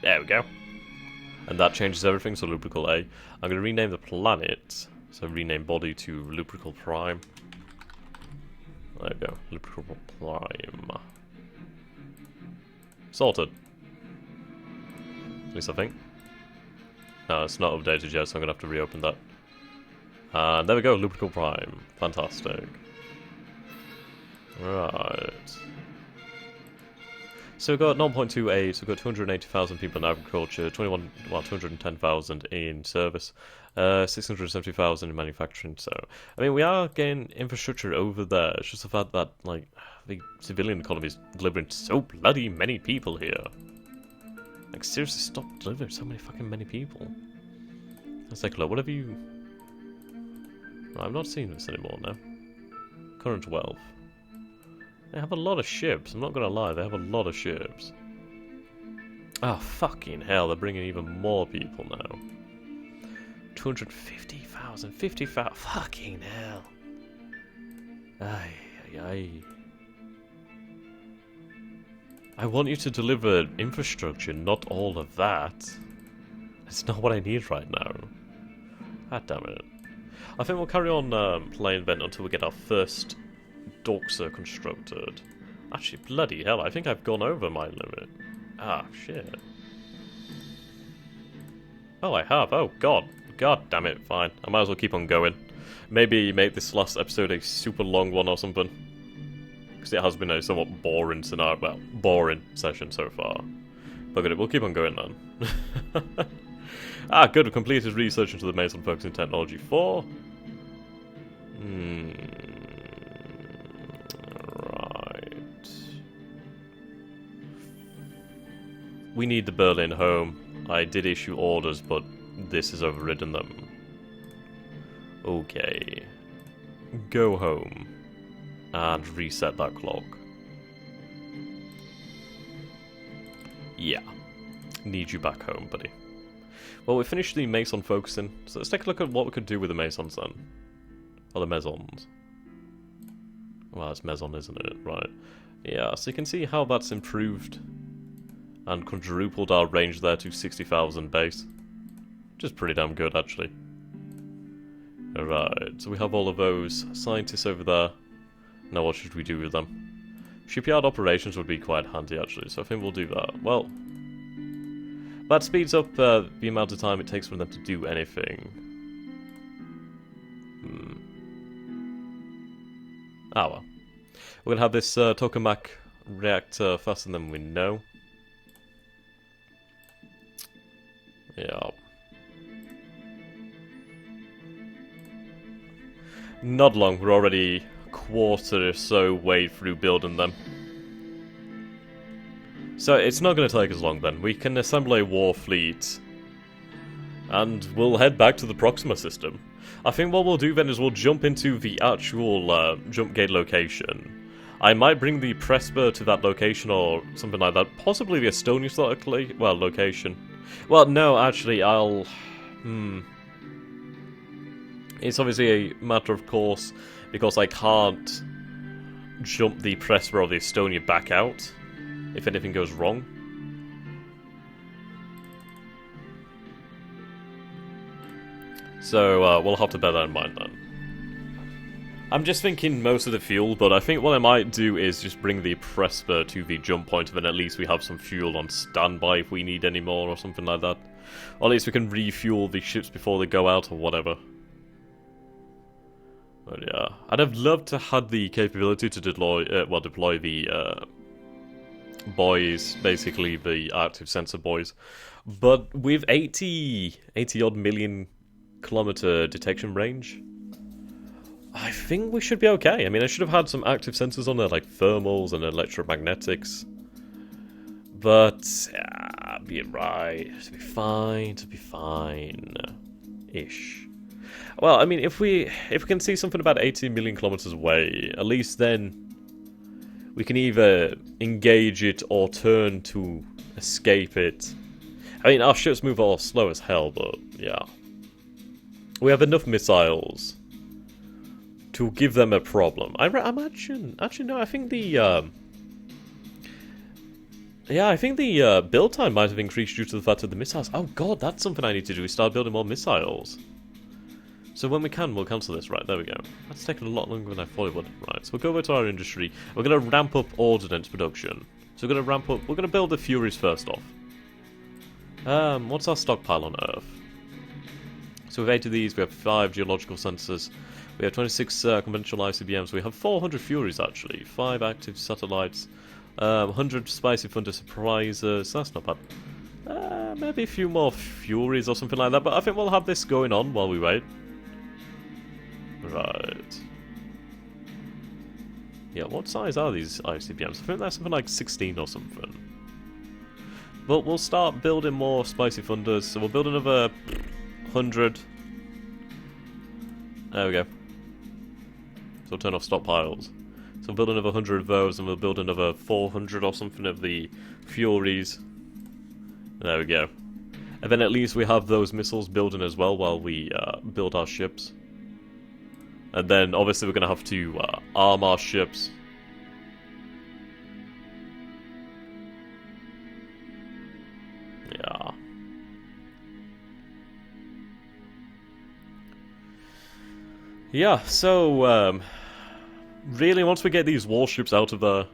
There we go. And that changes everything, so Lubrical A. I'm going to rename the planet, so rename body to Lubrical Prime. There we go, Lubrical Prime. Sorted. At least I think. No, it's not updated yet, so I'm going to have to reopen that. And there we go, Lubrical Prime. Fantastic. Right. So we've got 0.28, so we've got 280,000 people in agriculture, 210,000 in service, 670,000 in manufacturing, so... I mean, we are getting infrastructure over there, it's just the fact that, like, the civilian economy is delivering so bloody many people here. Like, seriously, stop delivering so many people. Let's take a look, what have you... Right, I'm not seeing this anymore now. Current wealth. They have a lot of ships, I'm not gonna lie, they have a lot of ships. Oh, fucking hell, they're bringing even more people now. 250,000, 50,000, fucking hell. Ay, ay, ay. I want you to deliver infrastructure, not all of that. It's not what I need right now. God damn it. I think we'll carry on playing then until we get our first Dorkser constructed. Actually, bloody hell, I think I've gone over my limit. Ah, shit. Oh, I have. Oh, God. God damn it, fine. I might as well keep on going. Maybe make this last episode a super long one or something. Because it has been a somewhat boring scenario. Well, boring session so far. But good, we'll keep on going then. Ah, good. We completed research into the Mason Focusing Technology 4. Right. We need the Berlin home. I did issue orders, but this has overridden them. Okay. Go home. And reset that clock. Yeah. Need you back home, buddy. Well, we finished the Mason focusing, so let's take a look at what we could do with the Masons then. Or the Mesons. Well, it's Meson, isn't it? Right. Yeah, so you can see how that's improved and quadrupled our range there to 60,000 base. Which is pretty damn good, actually. Alright, so we have all of those scientists over there. Now what should we do with them? Shipyard operations would be quite handy, actually, so I think we'll do that. Well, that speeds up the amount of time it takes for them to do anything. Ah well. We're gonna have this tokamak reactor faster than we know. Yeah. Not long, we're already a quarter or so way through building them. So it's not going to take us long then. We can assemble a war fleet and we'll head back to the Proxima system. I think what we'll do then is we'll jump into the actual jump gate location. I might bring the Presper to that location or something like that. Possibly the Estonia location. Well, no, actually, I'll... It's obviously a matter of course, because I can't jump the Presper or the Estonia back out if anything goes wrong. So, we'll have to bear that in mind then. I'm just thinking most of the fuel, but I think what I might do is just bring the Presper to the jump point, and then at least we have some fuel on standby if we need any more or something like that. Or at least we can refuel the ships before they go out or whatever. But yeah, I'd have loved to have the capability to deploy the boys, basically the active sensor boys. But with 80 odd million kilometer detection range, I think we should be okay. I mean, I should have had some active sensors on there, like thermals and electromagnetics. But, yeah, be right. To be fine. Ish. Well, I mean, if we can see something about 80 million kilometers away, at least then we can either engage it or turn to escape it. I mean, our ships move all slow as hell, but yeah. We have enough missiles to give them a problem. I imagine... Actually, no, I think the Yeah, I think the build time might have increased due to the fact of the missiles. Oh god, that's something I need to do, is start building more missiles. So when we can, we'll cancel this. Right, there we go. That's taken a lot longer than I thought it would. Right, so we'll go over to our industry. We're going to ramp up ordnance production. So we're going to ramp up... We're going to build the Furies first off. What's our stockpile on Earth? So we have 8 of these, we have 5 geological sensors, we have 26 conventional ICBMs, we have 400 Furies actually, 5 active satellites, 100 spicy thunder surprises, that's not bad. Maybe a few more Furies or something like that, but I think we'll have this going on while we wait. Right. Yeah, what size are these ICBMs? I think they're something like 16 or something. But we'll start building more spicy thunders, so we'll build another 100. There we go. So we'll turn off stockpiles. So we'll build another 100 of those, and we'll build another 400 or something of the Furies. There we go. And then at least we have those missiles building as well while we build our ships. And then obviously we're going to have to arm our ships. Yeah. Yeah, so, really, once we get these warships out of there,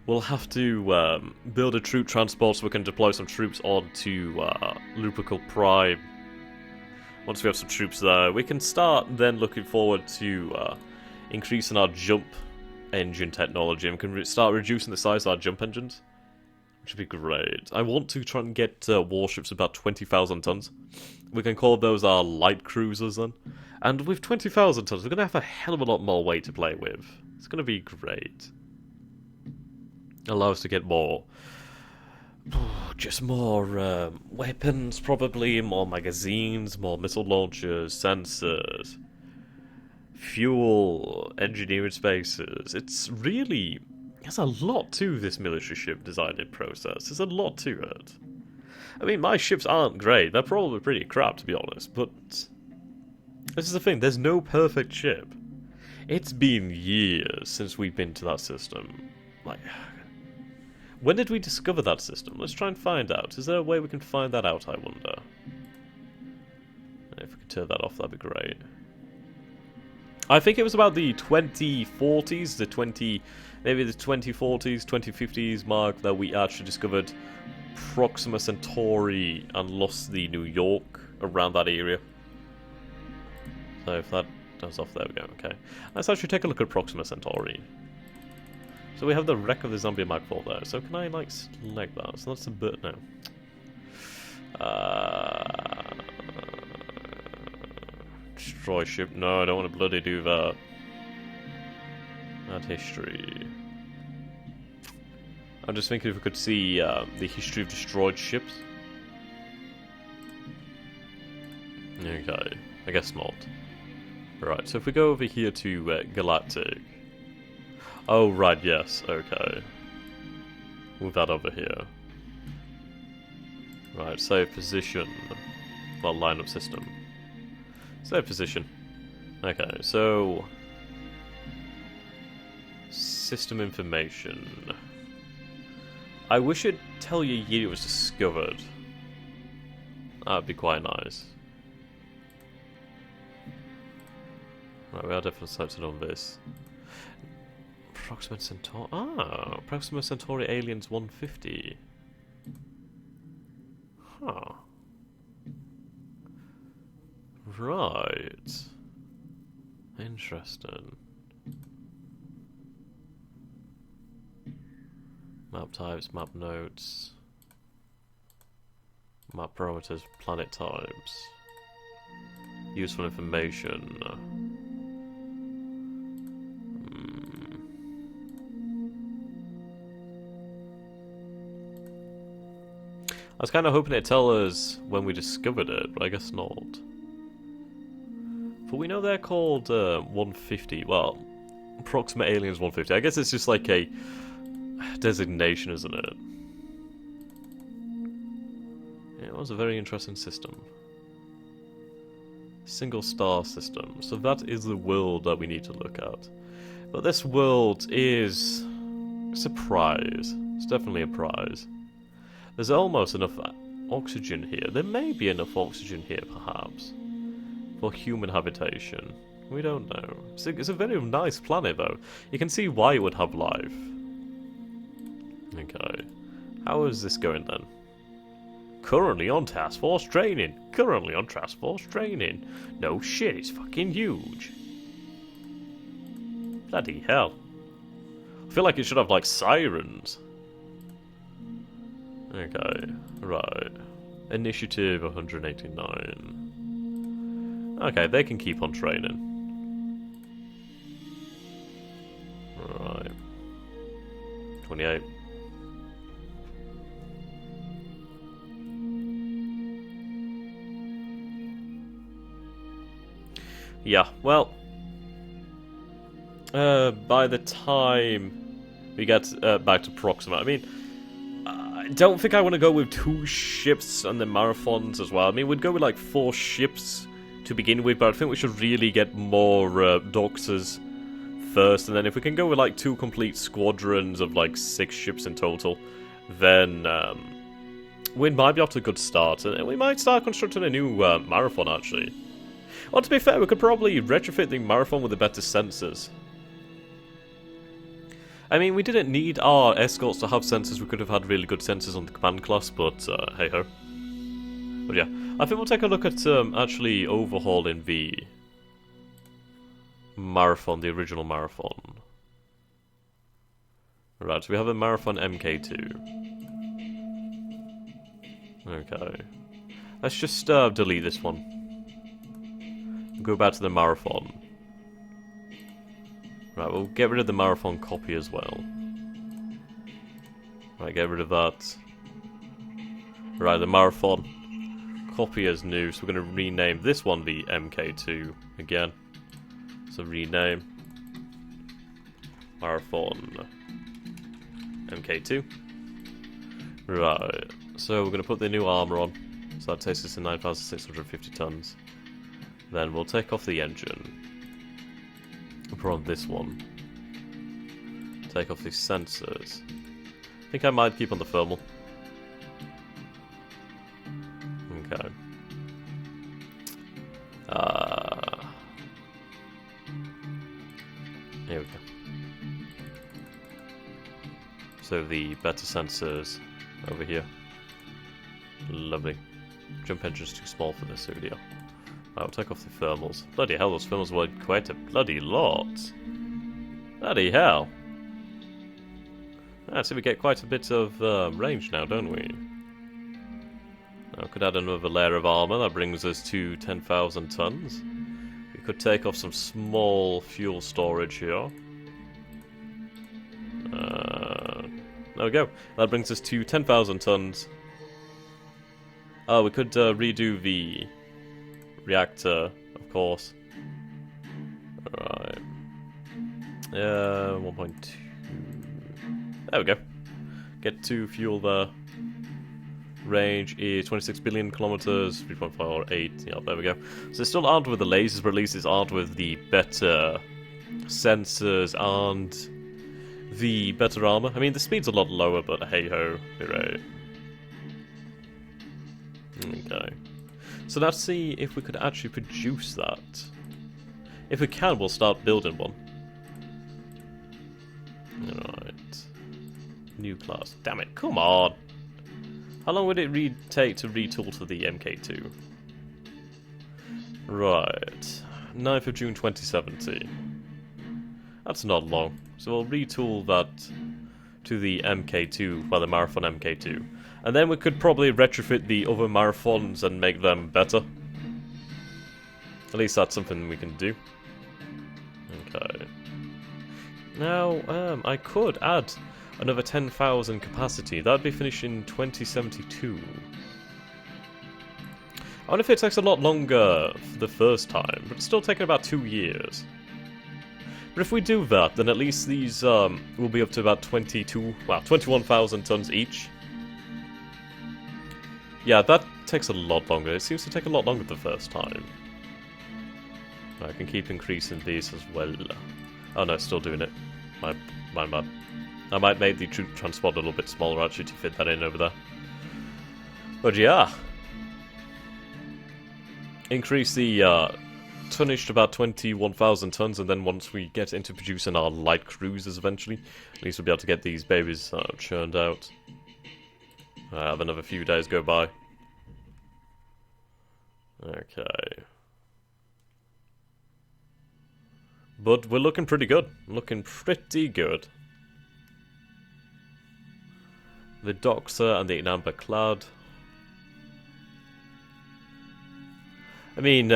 we'll have to build a troop transport so we can deploy some troops onto Lupercal Prime. Once we have some troops there, we can start then looking forward to increasing our jump engine technology, and we can start reducing the size of our jump engines, which would be great. I want to try and get warships about 20,000 tons. We can call those our light cruisers then. And with 20,000 tons, we're going to have a hell of a lot more weight to play with. It's going to be great. Allow us to get more... just more weapons, probably. More magazines, more missile launchers, sensors, fuel, engineering spaces. It's really... There's a lot to this military ship designing process. There's a lot to it. I mean, my ships aren't great. They're probably pretty crap, to be honest. But this is the thing. There's no perfect ship. It's been years since we've been to that system. Like, when did we discover that system? Let's try and find out. Is there a way we can find that out, I wonder? If we could turn that off, that'd be great. I think it was about the 2040s, maybe the 2040s, 2050s mark that we actually discovered Proxima Centauri and lost the New York around that area. So if that goes off, there we go, okay. Let's actually take a look at Proxima Centauri. So we have the wreck of the Zambia Mark IV there, so can I, like, select that? So that's a bit now. Destroy ship. No, I don't want to bloody do that. Add history. I'm just thinking if we could see the history of destroyed ships. Okay, I guess not. Right, so if we go over here to Galactic. Oh, right, yes, okay. Move that over here. Right, save position. Well, lineup system. Save position. Okay, so... System information. I wish it'd tell you year it was discovered. That'd be quite nice. Right, we are definitely selected on this. Proxima Centauri. Ah, Proxima Centauri Aliens 150. Huh. Right. Interesting. Map types, map notes, map parameters, planet types, useful information. I was kind of hoping it'd tell us when we discovered it, but I guess not. But we know they're called 150. Well, Proxima Aliens 150. I guess it's just like a designation, isn't it? Yeah, it was a very interesting system. Single star system. So that is the world that we need to look at. But this world is a surprise. It's definitely a prize. There's almost enough oxygen here. There may be enough oxygen here, perhaps, for human habitation. We don't know. It's a very nice planet, though. You can see why it would have life. Okay. How is this going, then? Currently on task force training. Currently on task force training. No shit, it's fucking huge. Bloody hell. I feel like it should have, like, sirens. Okay, right. Initiative 189. Okay, they can keep on training. Right. 28. Yeah, well, by the time we get back to Proxima, I mean, I don't think I want to go with 2 ships and the marathons as well. I mean, we'd go with like 4 ships to begin with, but I think we should really get more Doxers first, and then if we can go with like 2 complete squadrons of like 6 ships in total, then we might be off to a good start, and we might start constructing a new marathon actually. Well, to be fair, we could probably retrofit the marathon with the better sensors. I mean, we didn't need our escorts to have sensors. We could have had really good sensors on the command class, but hey-ho. But yeah, I think we'll take a look at actually overhauling the marathon, the original marathon. Right, so we have a marathon MK2. Okay. Let's just delete this one. Go back to the marathon. Right, we'll get rid of the marathon copy as well. Right, get rid of that. Right, the marathon copy is new, so we're going to rename this one the MK2 again. So rename marathon MK2. Right, so we're going to put the new armor on. So that takes us to 9,650 tons. Then we'll take off the engine. We'll put on this one. Take off these sensors. I think I might keep on the thermal. Okay. Here we go. So the better sensors over here. Lovely. Jump engine's too small for this video. I'll take off the thermals. Bloody hell, those thermals were quite a bloody lot. Bloody hell. So we get quite a bit of range now, don't we? Now, we could add another layer of armor. That brings us to 10,000 tons. We could take off some small fuel storage here. There we go. That brings us to 10,000 tons. Oh, we could redo the reactor, of course. Alright. 1.2. There we go. Get to fuel there. Range is 26 billion kilometers, 3.48. Yeah, there we go. So it's still armed with the lasers, but at least it's armed with the better sensors and the better armor. I mean, the speed's a lot lower, but hey ho, hooray. Okay. So let's see if we could actually produce that. If we can, we'll start building one. Alright. New class. Damn it, come on! How long would it take to retool to the MK2? Right. 9th of June 2017. That's not long. So we'll retool that to the MK2, well, the Marathon MK2. And then we could probably retrofit the other Marathons and make them better. At least that's something we can do. Okay. Now, I could add another 10,000 capacity. That'd be finished in 2072. I wonder if it takes a lot longer for the first time, but it's still taking about 2 years. But if we do that, then at least these will be up to about 21,000 tons each. Yeah, that takes a lot longer. It seems to take a lot longer the first time. I can keep increasing these as well. Oh no, it's still doing it. My bad. I might make the troop transport a little bit smaller actually to fit that in over there. But yeah. Increase the tonnage to about 21,000 tons, and then once we get into producing our light cruisers eventually, at least we'll be able to get these babies churned out. Have another few days go by. Okay. But we're looking pretty good. Looking pretty good. The Doxer and the Inamba Clad. I mean,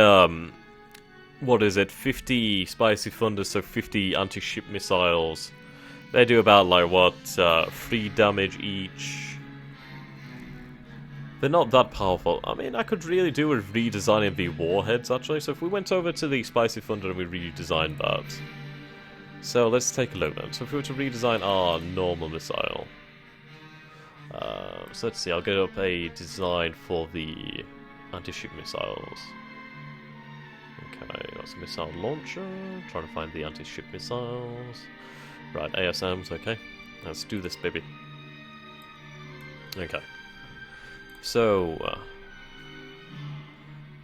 what is it? 50 Spicy Thunders, so 50 anti-ship missiles. They do about, like, what, 3 damage each. They're not that powerful. I mean, I could really do with redesigning the warheads, actually. So if we went over to the Spicy Thunder and we redesigned that. So let's take a look then. So if we were to redesign our normal missile. So let's see, I'll get up a design for the anti-ship missiles. Okay, that's a missile launcher. Trying to find the anti-ship missiles. Right, ASMs, okay. Let's do this, baby. Okay. So,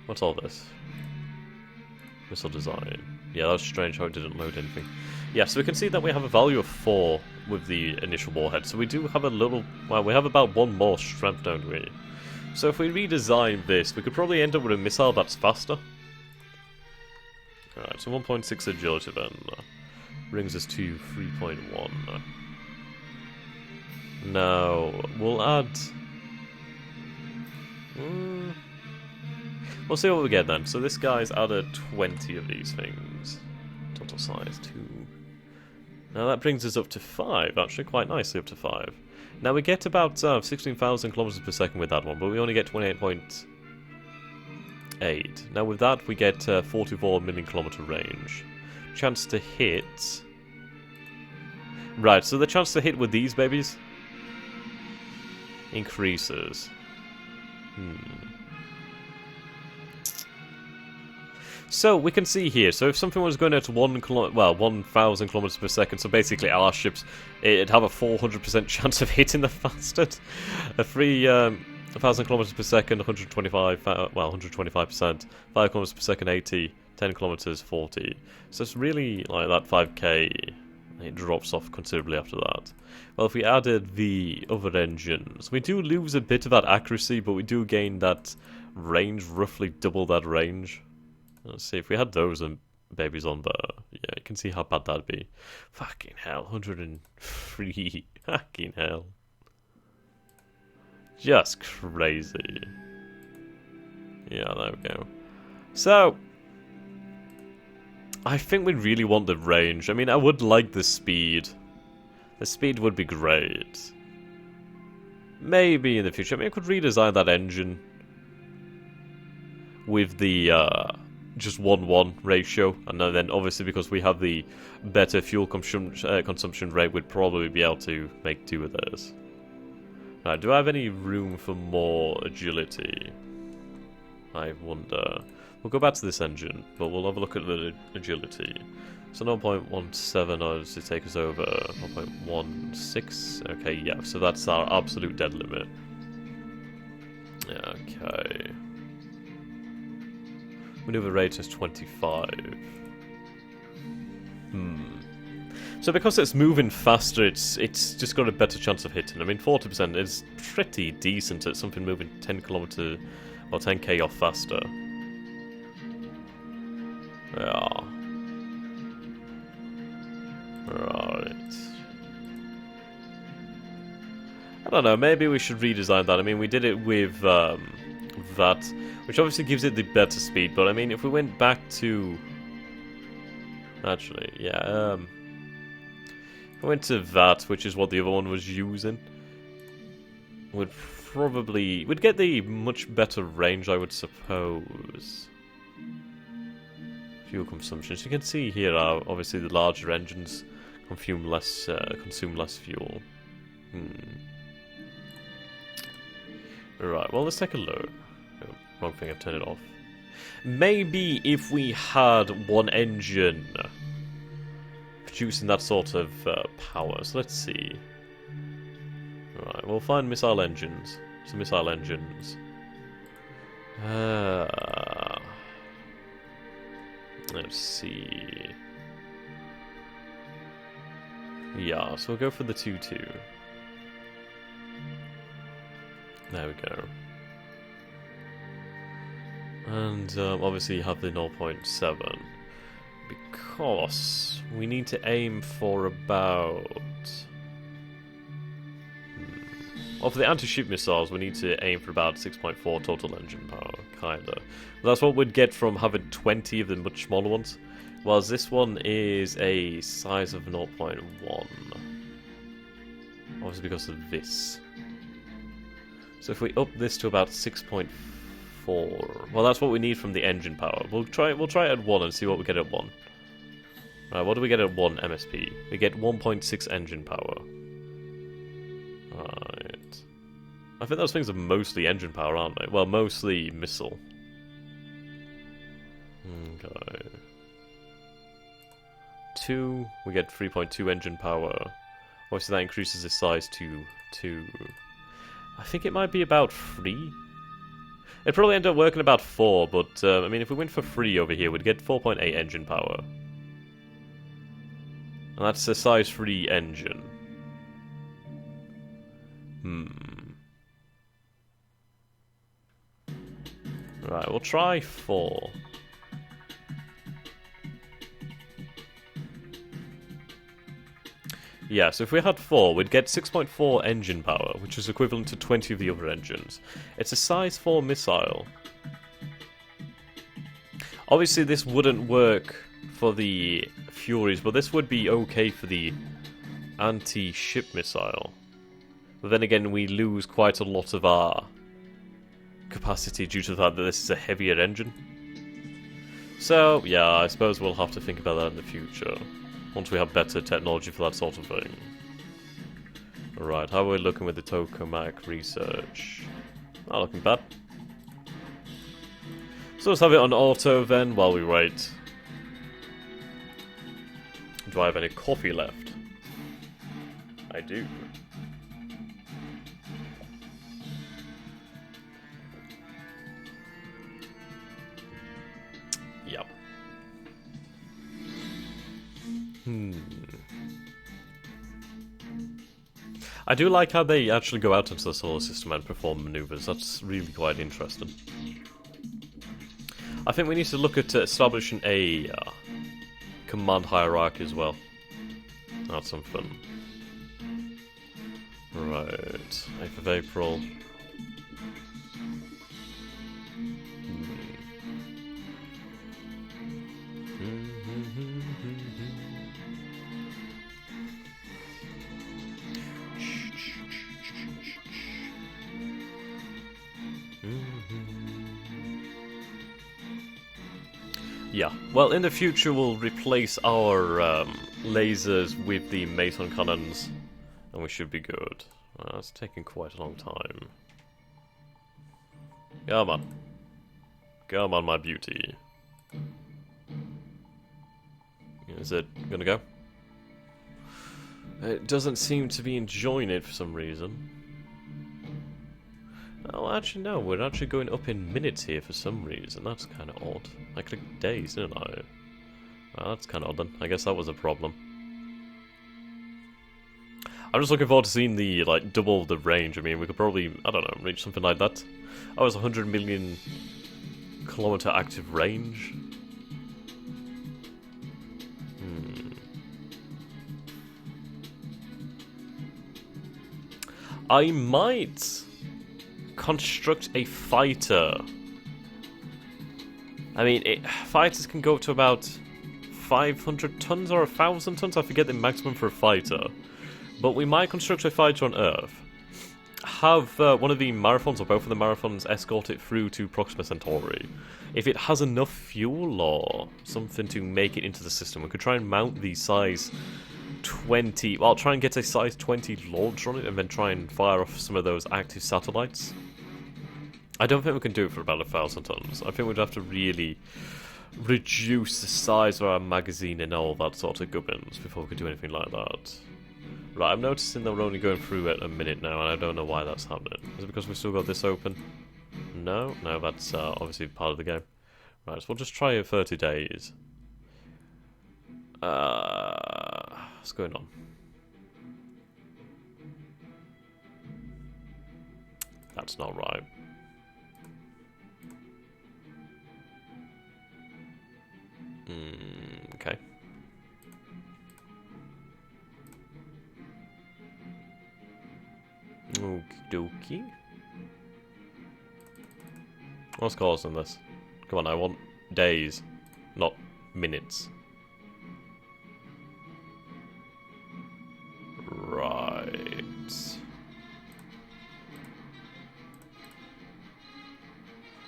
what's all this? Missile design. Yeah, that's strange how it didn't load anything. Yeah, so we can see that we have a value of 4 with the initial warhead. So we do have a little... Well, we have about 1 more strength, don't we? So if we redesign this, we could probably end up with a missile that's faster. Alright, so 1.6 agility then. Brings us to 3.1. Now, we'll add... We'll see what we get then. So this guy's added 20 of these things. Total size 2. Now that brings us up to 5, actually quite nicely up to 5. Now we get about 16,000 kilometers per second with that one, but we only get 28.8. Now with that we get 44 million kilometer range. Chance to hit... Right, so the chance to hit with these babies increases. So we can see here. So if something was going at 1,000 kilometers per second, so basically our ships, it'd have a 400% chance of hitting the bastard. A 1,000 kilometers per second, 125%. 5 kilometers per second, 80. 10 kilometers, 40. So it's really like that 5k. It drops off considerably after that. Well, if we added the other engines, we do lose a bit of that accuracy, but we do gain that range, roughly double that range. Let's see, if we had those babies on there, yeah, you can see how bad that'd be. Fucking hell, 103, fucking hell. Just crazy. Yeah, there we go. So... I think we really want the range. I mean, I would like the speed. The speed would be great. Maybe in the future. I mean, I could redesign that engine with the just 1-1 ratio. And then, obviously, because we have the better fuel consumption rate, we'd probably be able to make do with this. Right, do I have any room for more agility? I wonder... We'll go back to this engine, but we'll have a look at the agility. So 0.17 does to take us over 0.16. Okay, yeah, so that's our absolute dead limit. Okay. Maneuver rate is 25. So because it's moving faster, it's just got a better chance of hitting. I mean, 40% is pretty decent at something moving 10 kilometers or 10k off faster. Yeah. Right. I don't know, maybe we should redesign that. I mean, we did it with that, which obviously gives it the better speed, but I mean, if we went back to... Actually, yeah, if we went to that, which is what the other one was using, we'd get the much better range, I would suppose. Fuel consumption. So you can see here, obviously the larger engines consume less fuel. Right, well, let's take a look. Oh, wrong thing, I've turned it off. Maybe if we had one engine producing that sort of power. So let's see. Right, we'll find missile engines. Some missile engines. Let's see. Yeah, so we'll go for the 2-2. There we go. And obviously you have the 0.7. Because we need to aim for about... Well, for the anti-ship missiles, we need to aim for about 6.4 total engine power, kinda. But that's what we'd get from having 20 of the much smaller ones. Whereas this one is a size of 0.1. Obviously because of this. So if we up this to about 6.4... Well, that's what we need from the engine power. We'll try it at 1 and see what we get at 1. Right, what do we get at 1 MSP? We get 1.6 engine power. Right. I think those things are mostly engine power, aren't they? Well, mostly missile. Okay. 2, we get 3.2 engine power. Obviously that increases the size to 2. I think it might be about 3. It'd probably end up working about 4, but I mean, if we went for 3 over here, we'd get 4.8 engine power. And that's a size 3 engine. Right, we'll try 4. Yeah, so if we had 4, we'd get 6.4 engine power, which is equivalent to 20 of the other engines. It's a size 4 missile. Obviously this wouldn't work for the Furies, but this would be okay for the anti-ship missile. But then again, we lose quite a lot of our capacity due to the fact that this is a heavier engine. So, yeah, I suppose we'll have to think about that in the future. Once we have better technology for that sort of thing. Alright, how are we looking with the tokamak research? Not looking bad. So let's have it on auto then while we wait. Do I have any coffee left? I do. Yep. I do like how they actually go out into the solar system and perform maneuvers. That's really quite interesting. I think we need to look at establishing a command hierarchy as well. That's some fun. Right, 8th of April. Yeah, well, in the future we'll replace our lasers with the Mason cannons, and we should be good. It's taking quite a long time. Come on. Come on, my beauty. Is it gonna go? It doesn't seem to be enjoying it for some reason. Oh, actually, no, we're actually going up in minutes here for some reason. That's kind of odd. I clicked days, didn't I? Well, that's kind of odd then. I guess that was a problem. I'm just looking forward to seeing the, like, double the range. I mean, we could probably, I don't know, reach something like that. Oh, it's 100 million kilometer active range. I might construct a fighter. I mean, fighters can go up to about 500 tons or 1,000 tons. I forget the maximum for a fighter. But we might construct a fighter on Earth. Have one of the marathons, or both of the marathons, escort it through to Proxima Centauri. If it has enough fuel or something to make it into the system, we could try and mount the size 20... Well, I'll try and get a size 20 launcher on it and then try and fire off some of those active satellites. I don't think we can do it for about 1,000 tons. I think we'd have to really reduce the size of our magazine and all that sort of gubbins before we could do anything like that. Right, I'm noticing that we're only going through it a minute now, and I don't know why that's happening. Is it because we've still got this open? No, that's obviously part of the game. Right, so we'll just try it 30 days. What's going on? That's not right. Okay. Okie dokie. What's causing this? Come on, I want days, not minutes. Right.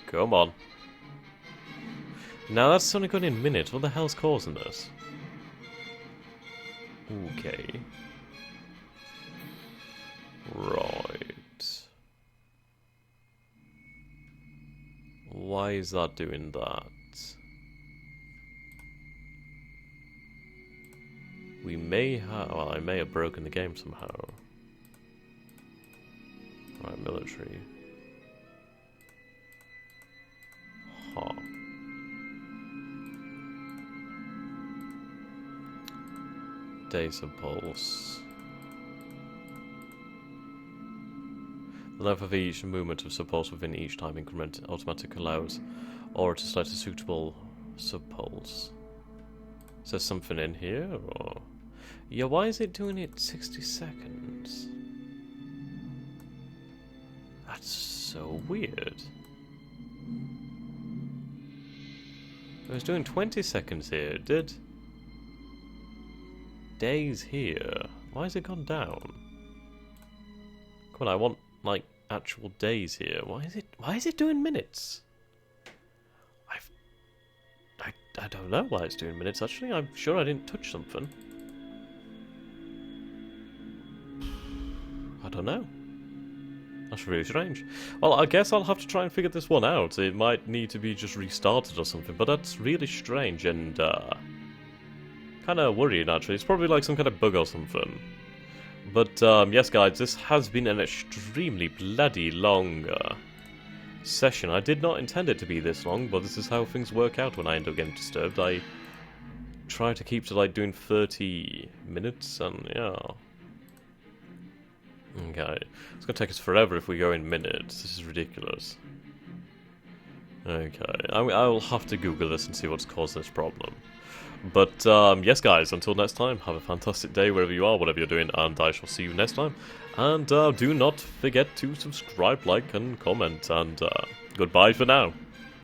Come on. Now that's only going in minutes. What the hell's causing this? Okay. Right. Why is that doing that? We may have... Well, I may have broken the game somehow. Right, military. Huh. Days of pulse. The length of each movement of subpulse within each time increment automatically allows Aurora to select a suitable subpulse. Is there something in here, or...? Yeah, why is it doing it 60 seconds? That's so weird. It was doing 20 seconds here, it did. Days here. Why has it gone down? Come on, I want, like, actual days here. Why is it doing minutes? I don't know why it's doing minutes, actually. I'm sure I didn't touch something. I don't know. That's really strange. Well, I guess I'll have to try and figure this one out. It might need to be just restarted or something, but that's really strange and, kind of worrying, actually. It's probably like some kind of bug or something. But, yes, guys, this has been an extremely bloody long, session. I did not intend it to be this long, but this is how things work out when I end up getting disturbed. I try to keep to, like, doing 30 minutes, and, yeah. Okay. It's gonna take us forever if we go in minutes. This is ridiculous. Okay. I'll have to Google this and see what's caused this problem. But, yes, guys, until next time, have a fantastic day wherever you are, whatever you're doing, and I shall see you next time. And, do not forget to subscribe, like, and comment, and, goodbye for now.